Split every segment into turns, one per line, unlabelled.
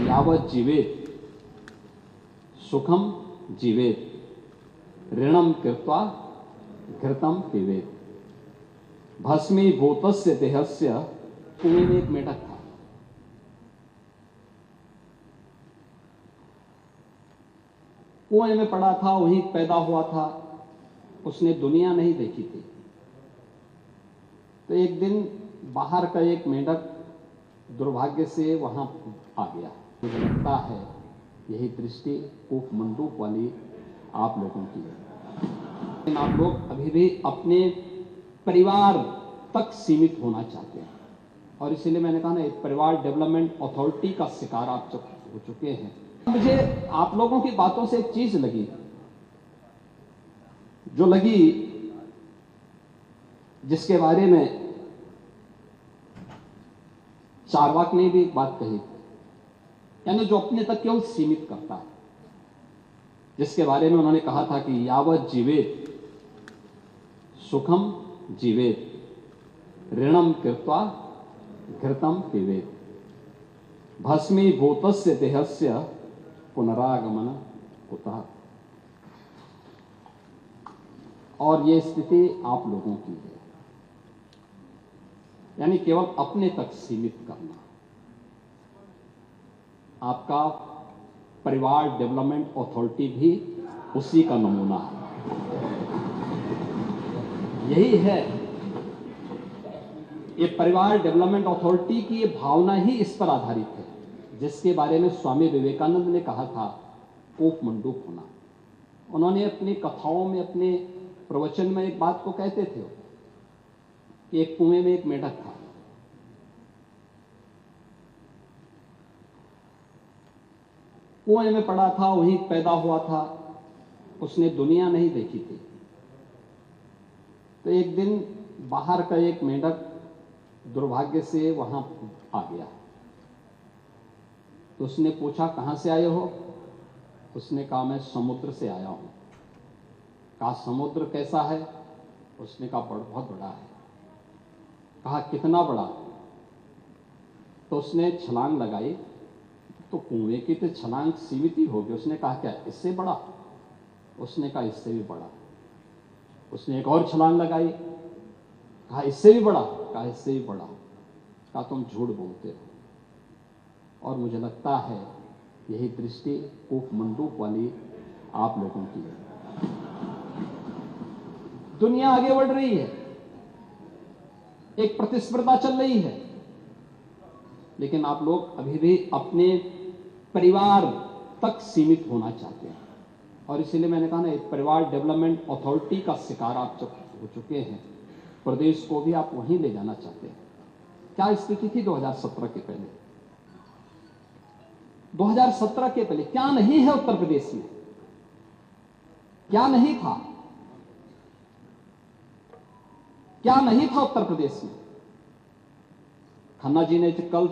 यावत् जीवेत सुखम जीवेत ऋणम कृत्वा घृतम पिबेत। भस्मीभूतस्य देहस्य। कुएं में एक मेढक था। कुएं में पड़ा था, वहीं पैदा हुआ था, उसने दुनिया नहीं देखी थी। तो एक दिन बाहर का एक मेढक दुर्भाग्य से वहां आ गया। मुझे लगता है यही दृष्टि कूप मंडूक वाली आप लोगों की है। लेकिन आप लोग अभी भी अपने परिवार तक सीमित होना चाहते हैं, और इसलिए मैंने कहा ना, एक परिवार डेवलपमेंट अथॉरिटी का शिकार आप हो चुके हैं। मुझे आप लोगों की बातों से एक चीज लगी, जो लगी, जिसके बारे में चार्वाक ने भी एक बात कही, यानी जो अपने तक केवल सीमित करता है, जिसके बारे में उन्होंने कहा था कि यावत् जीवेत सुखम जीवेत ऋणम कृत्वा घृतम पिबेत। भस्मीभूतस्य देहस्य पुनरागमन कुतः। और ये स्थिति आप लोगों की है, यानी केवल अपने तक सीमित करना। आपका परिवार डेवलपमेंट अथॉरिटी भी उसी का नमूना है। यही है, ये परिवार डेवलपमेंट अथॉरिटी की ये भावना ही इस पर आधारित है, जिसके बारे में स्वामी विवेकानंद ने कहा था कूप मंडूक होना। उन्होंने अपनी कथाओं में, अपने प्रवचन में एक बात को कहते थे कि एक कुएं में एक मेढक था। कुएं में पड़ा था, वहीं पैदा हुआ था, उसने दुनिया नहीं देखी थी। तो एक दिन बाहर का एक मेढक दुर्भाग्य से वहां आ गया। तो उसने पूछा, कहां से आए हो? उसने कहा, मैं समुद्र से आया हूं। कहा, समुद्र कैसा है? उसने कहा, बहुत बड़ा है। कहा, कितना बड़ा? तो उसने छलांग लगाई, तो कुएं की तो छलांग सीमित ही होगी। उसने कहा, क्या इससे बड़ा? उसने कहा, इससे भी बड़ा। उसने एक और छलांग लगाई, कहा, इससे भी बड़ा? कहा, इससे भी बड़ा। कहा, तुम झूठ बोलते हो। और मुझे लगता है यही दृष्टि कूप मंडूक वाली आप लोगों की है। दुनिया आगे बढ़ रही है, एक प्रतिस्पर्धा चल रही है, लेकिन आप लोग अभी भी अपने परिवार तक सीमित होना चाहते हैं। और इसलिए मैंने कहा ना, एक परिवार डेवलपमेंट अथॉरिटी का शिकार आप हो चुके हैं। प्रदेश को भी आप वहीं ले जाना चाहते हैं। क्या स्थिति थी 2017 के पहले? 2017 के पहले क्या नहीं है उत्तर प्रदेश में? क्या नहीं था? क्या नहीं था उत्तर प्रदेश में? खन्ना जी ने कल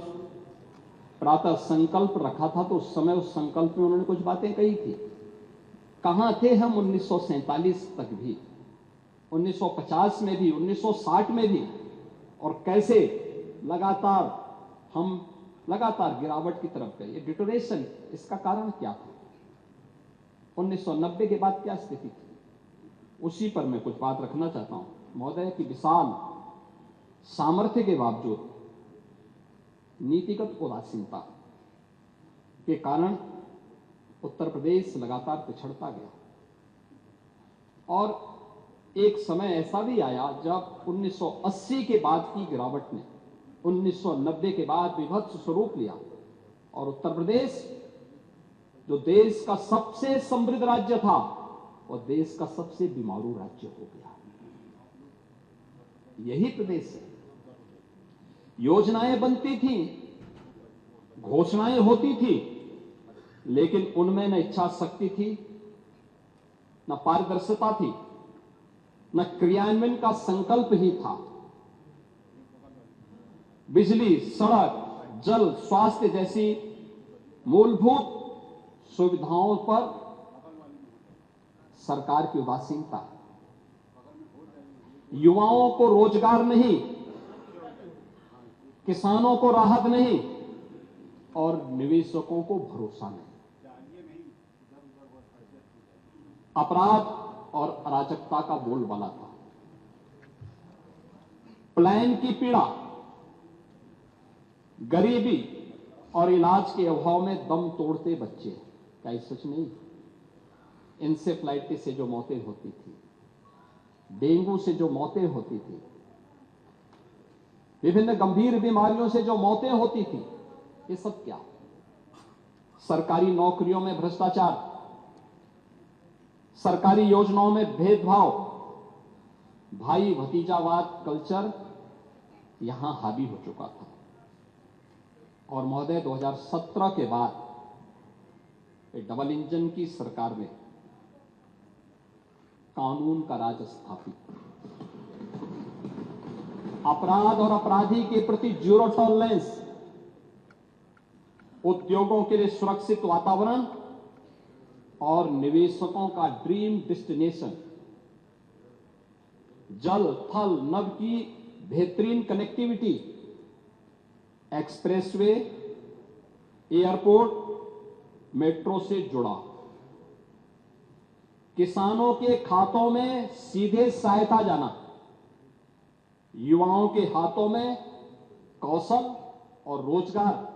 प्रातः संकल्प रखा था, तो उस समय उस संकल्प में उन्होंने कुछ बातें कही थी। कहां थे हम 1947 तक भी, 1950 में भी, 1960 में भी, और कैसे हम लगातार गिरावट की तरफ गए। ये डिटोरेशन, इसका कारण क्या था? 1990 के बाद क्या स्थिति थी? उसी पर मैं कुछ बात रखना चाहता हूं। महोदय की विशाल सामर्थ्य के बावजूद नीतिगत उदासीनता के कारण उत्तर प्रदेश लगातार पिछड़ता गया। और एक समय ऐसा भी आया जब 1980 के बाद की गिरावट ने 1990 के बाद विभत्स स्वरूप लिया, और उत्तर प्रदेश जो देश का सबसे समृद्ध राज्य था, वह देश का सबसे बीमारू राज्य हो गया। यही प्रदेश है। योजनाएं बनती थी, घोषणाएं होती थी, लेकिन उनमें न इच्छा शक्ति थी, न पारदर्शिता थी, न क्रियान्वयन का संकल्प ही था। बिजली, सड़क, जल, स्वास्थ्य जैसी मूलभूत सुविधाओं पर सरकार की उदासीनता, युवाओं को रोजगार नहीं, किसानों को राहत नहीं, और निवेशकों को भरोसा नहीं। अपराध और अराजकता का बोलबाला था। प्लान की पीड़ा, गरीबी और इलाज के अभाव में दम तोड़ते बच्चे, क्या ये सच नहीं? इंसेफ्लाइटिस से जो मौतें होती थी, डेंगू से जो मौतें होती थी, विभिन्न गंभीर बीमारियों से जो मौतें होती थी, ये सब क्या? सरकारी नौकरियों में भ्रष्टाचार, सरकारी योजनाओं में भेदभाव, भाई भतीजावाद कल्चर यहां हावी हो चुका था। और महोदय 2017 के बाद डबल इंजन की सरकार में कानून का राज स्थापित, अपराध और अपराधी के प्रति जीरो टॉलरेंस, उद्योगों के लिए सुरक्षित वातावरण और निवेशकों का ड्रीम डेस्टिनेशन, जल थल नभ की बेहतरीन कनेक्टिविटी, एक्सप्रेसवे, एयरपोर्ट, मेट्रो से जुड़ा, किसानों के खातों में सीधे सहायता जाना, युवाओं के हाथों में कौशल और रोजगार,